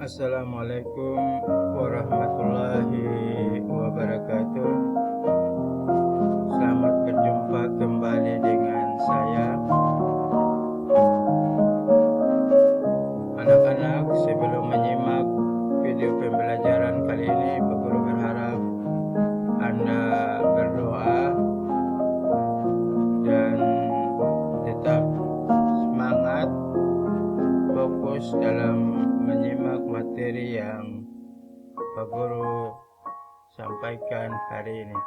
Assalamualaikum warahmatullahi wabarakatuh. Selamat berjumpa kembali dengan saya. Anak-anak, sebelum menyimak video pembelajaran kali ini, Pak Guru berharap Anda berdoa dan tetap semangat, fokus dalam menyimak materi yang Pak Guru sampaikan hari ini.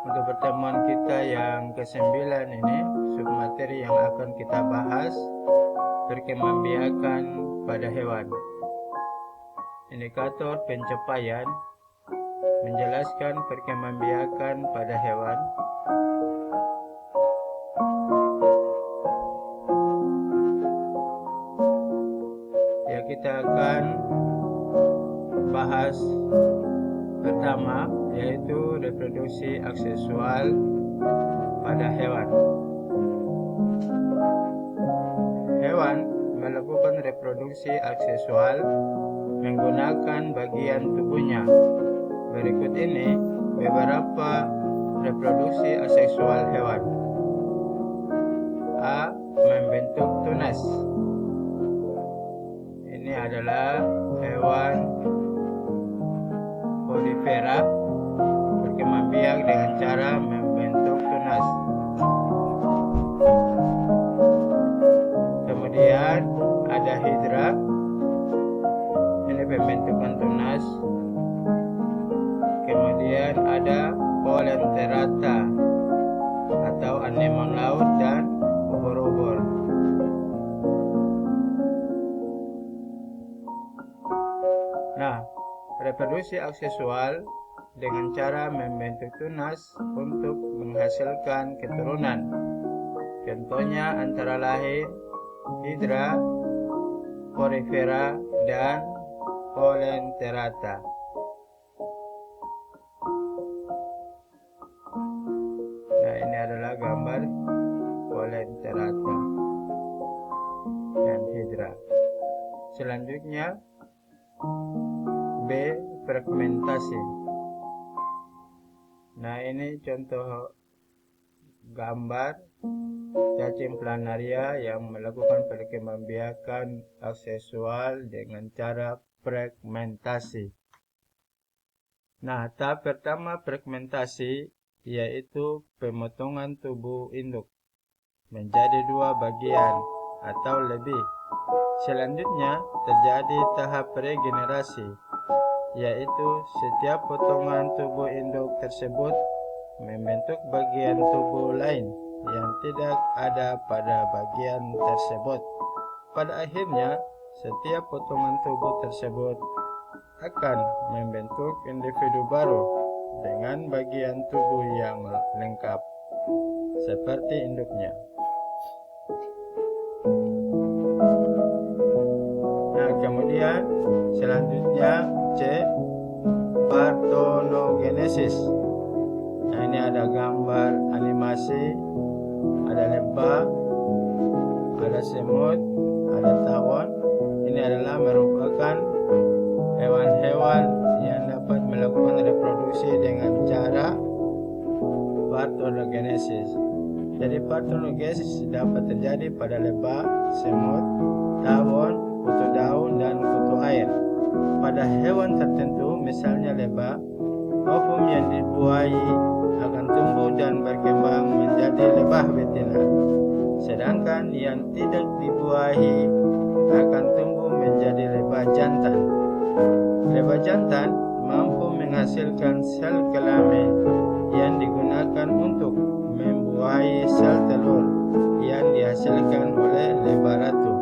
Untuk pertemuan kita yang ke-9 ini, submateri yang akan kita bahas perkembangbiakan pada hewan. Indikator pencapaian menjelaskan perkembangbiakan pada hewan. Ya, kita akan bahas pertama, yaitu reproduksi aksesual pada hewan. Hewan melakukan reproduksi aksesual menggunakan bagian tubuhnya. Berikut ini beberapa reproduksi aseksual hewan. A. Membentuk tunas. Ini adalah hewan Porifera, berkembangbiak dengan cara membentuk tunas. Kemudian ada Hydra, ini pembentukan tunas. Kemudian ada Coelenterata atau anemon laut dan ubur-ubur. Nah, reproduksi aksesual dengan cara membentuk tunas untuk menghasilkan keturunan. Contohnya antara lain Hydra, Porifera, dan Coelenterata. Nah, ini adalah gambar Coelenterata dan Hydra. Selanjutnya B. Fragmentasi. Nah, ini contoh gambar cacing planaria yang melakukan perkembangbiakan aksesual dengan cara fragmentasi. Nah, tahap pertama fragmentasi yaitu pemotongan tubuh induk menjadi 2 bagian atau lebih. Selanjutnya terjadi tahap regenerasi, yaitu setiap potongan tubuh induk tersebut membentuk bagian tubuh lain yang tidak ada pada bagian tersebut. Pada akhirnya, setiap potongan tubuh tersebut akan membentuk individu baru dengan bagian tubuh yang lengkap, seperti induknya. Nah, kemudian selanjutnya C. Parthenogenesis. Nah, ini ada gambar animasi, ada lebah, ada semut, ada tawon. Ini adalah merupakan hewan-hewan yang dapat melakukan reproduksi dengan cara parthenogenesis. Jadi parthenogenesis dapat terjadi pada lebah, semut, tawon, kutu daun, dan kutu air. Pada hewan tertentu, misalnya lebah, ovum yang dibuahi akan tumbuh dan berkembang menjadi lebah betina. Sedangkan yang tidak dibuahi akan tumbuh menjadi lebah jantan. Lebah jantan mampu menghasilkan sel kelamin yang digunakan untuk membuahi sel telur yang dihasilkan oleh lebah ratu.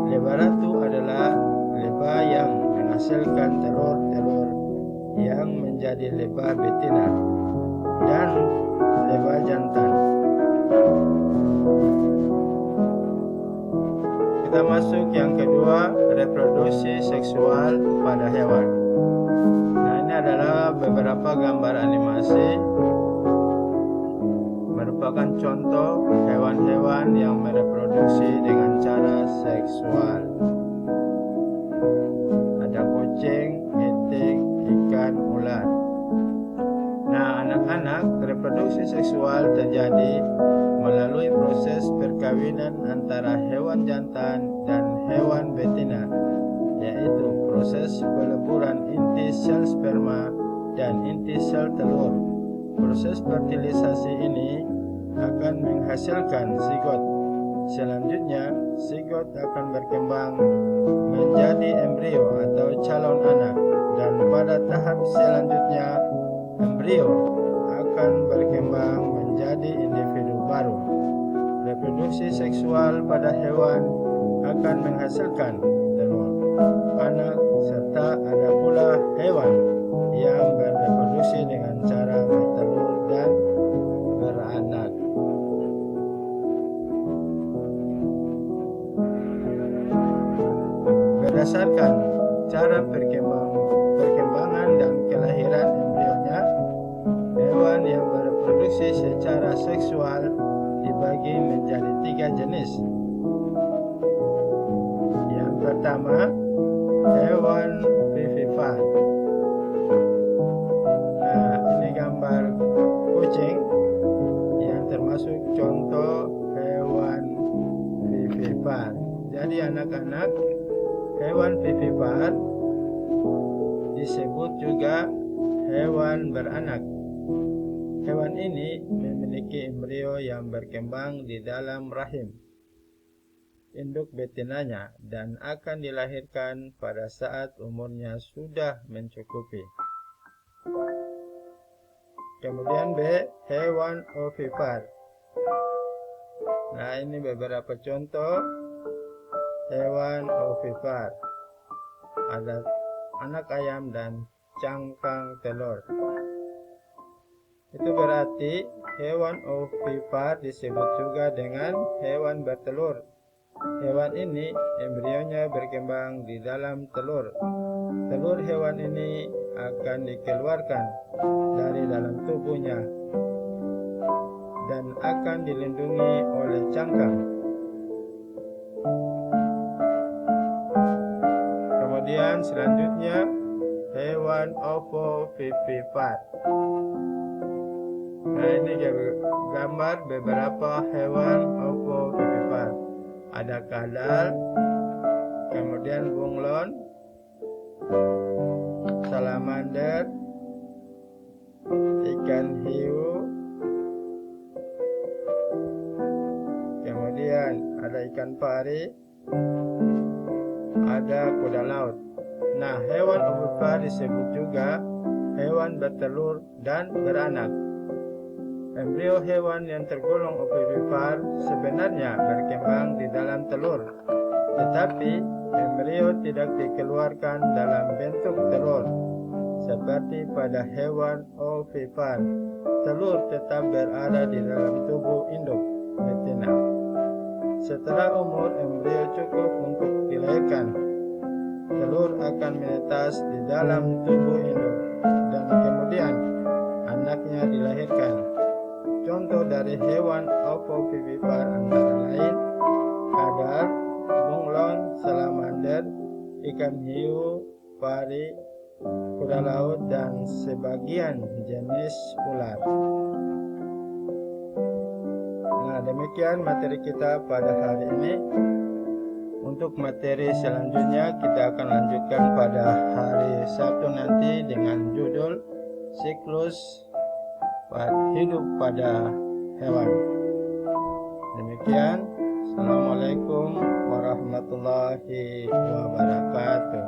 Lebah ratu adalah lebah yang menghasilkan telur-telur yang menjadi lebah betina dan lebah jantan. Kita masuk yang kedua, reproduksi seksual pada hewan. Nah, ini adalah beberapa gambar animasi merupakan contoh hewan-hewan yang mereproduksi reproduksi dengan cara seksual. Ada kucing, itik, ikan, ular. Nah, anak-anak, reproduksi seksual terjadi melalui proses perkawinan antara hewan jantan dan hewan betina, yaitu proses peleburan inti sel sperma dan inti sel telur. Proses fertilisasi ini akan menghasilkan zigot. Selanjutnya, zigot akan berkembang menjadi embrio atau calon anak, dan pada tahap selanjutnya embrio akan berkembang menjadi individu baru. Reproduksi seksual pada hewan akan menghasilkan telur, anak, serta ada pula hewan yang bereproduksi dengan cara bertelur dan beranak. Berdasarkan cara perkembangan dan kelahiran embrionya, hewan yang bereproduksi secara seksual dibagi menjadi 3 jenis. Yang pertama, hewan vivipar. Nah, ini gambar kucing yang termasuk contoh hewan vivipar. Jadi anak-anak, hewan vivipar disebut juga hewan beranak. Hewan ini memiliki embrio yang berkembang di dalam rahim induk betinanya dan akan dilahirkan pada saat umurnya sudah mencukupi. Kemudian B, hewan ovipar. Nah, ini beberapa contoh hewan ovipar. Ada anak ayam dan cangkang telur. Itu berarti hewan ovipar disebut juga dengan hewan bertelur. Hewan ini embrionya berkembang di dalam telur. Telur hewan ini akan dikeluarkan dari dalam tubuhnya dan akan dilindungi oleh cangkang. Kemudian selanjutnya hewan ovovivipar. Nah, ini gambar beberapa hewan ovovivipar. Ada kadal, kemudian bunglon, salamander, ikan hiu, kemudian ada ikan pari, ada kuda laut. Nah, hewan ovipar disebut juga hewan bertelur dan beranak. Embrio hewan yang tergolong ovipar sebenarnya berkembang di dalam telur, tetapi embrio tidak dikeluarkan dalam bentuk telur. Seperti pada hewan ovipar, telur tetap berada di dalam tubuh induk betina. Setelah umur embrio cukup untuk dilahirkan, telur akan menetas di dalam tubuh induk dan kemudian anaknya dilahirkan. Contoh dari hewan ovovivipar antara lain kadal, bunglon, salamander, ikan hiu, pari, kuda laut, dan sebagian jenis ular. Nah, demikian materi kita pada hari ini. Untuk materi selanjutnya kita akan lanjutkan pada hari Sabtu nanti dengan judul siklus hidup pada hewan. Demikian, Assalamualaikum warahmatullahi wabarakatuh.